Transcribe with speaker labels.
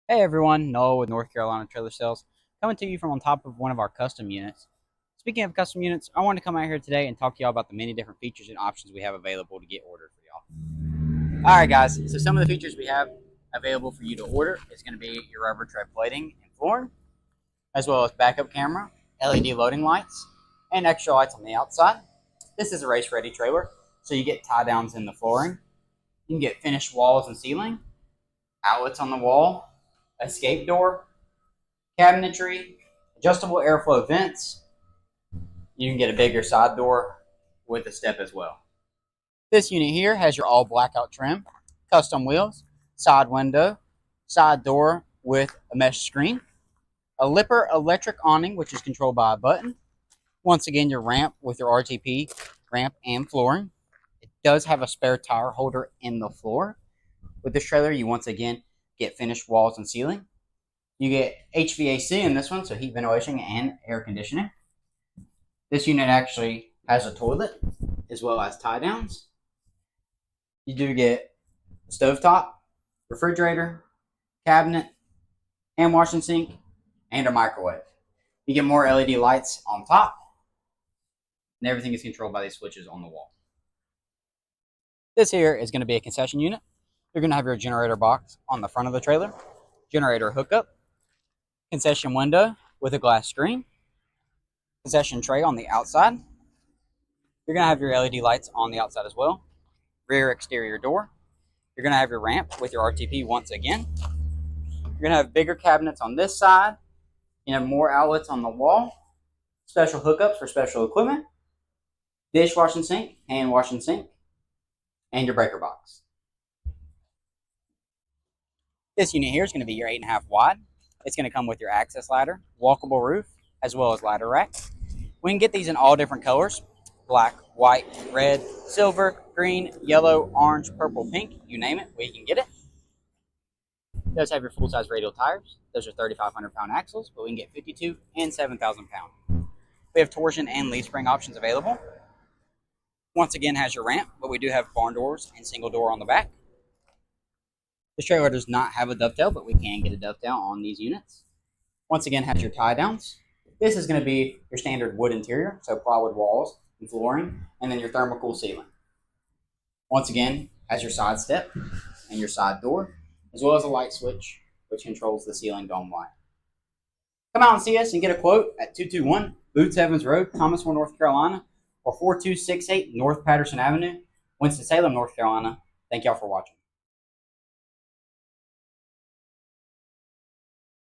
Speaker 1: Hey everyone, Noah with North Carolina Trailer Sales, coming to you from on top of one of our custom units. Speaking of custom units, I wanted to come out here today and talk to y'all about the many different features and options we have available to get ordered for y'all. Alright guys, so some of the features we have available for you to order is going to be your rubber tread plating and flooring, as well as backup camera, LED loading lights, and extra lights on the outside. This is a race ready trailer, so you get tie downs in the flooring. You can get finished walls and ceiling, outlets on the wall, escape door, cabinetry, adjustable airflow vents. You can get a bigger side door with a step as well. This unit here has your all blackout trim, custom wheels, side window, side door with a mesh screen, a Lipper electric awning which is controlled by a button. Once again, your ramp with your RTP ramp and flooring. It does have a spare tire holder in the floor. With this trailer, you once again get finished walls and ceiling. You get HVAC in this one, so heat, ventilation, and air conditioning. This unit actually has a toilet as well as tie downs. You do get a stovetop, refrigerator, cabinet, hand washing sink, and a microwave. You get more LED lights on top, and everything is controlled by these switches on the wall. This here is going to be a concession unit. You're going to have your generator box on the front of the trailer, generator hookup, concession window with a glass screen, concession tray on the outside. You're going to have your LED lights on the outside as well, rear exterior door. You're going to have your ramp with your RTP once again. You're going to have bigger cabinets on this side. You have more outlets on the wall, special hookups for special equipment, dishwashing sink, hand washing sink, and your breaker box. This unit here is going to be your 8.5 wide. It's going to come with your access ladder, walkable roof, as well as ladder rack. We can get these in all different colors: black, white, red, silver, green, yellow, orange, purple, pink, you name it, we can get it. It does have your full-size radial tires. Those are 3,500-pound axles, but we can get 52 and 7,000 pound. We have torsion and leaf spring options available. Once again, has your ramp, but we do have barn doors and single door on the back. This trailer does not have a dovetail, but we can get a dovetail on these units. Once again, has your tie downs. This is going to be your standard wood interior, so plywood walls and flooring, and then your thermocool ceiling. Once again, has your side step and your side door, as well as a light switch, which controls the ceiling dome light. Come out and see us and get a quote at 221 Boots Evans Road, Thomasville, North Carolina, or 4268 North Patterson Avenue, Winston-Salem, North Carolina. Thank y'all for watching.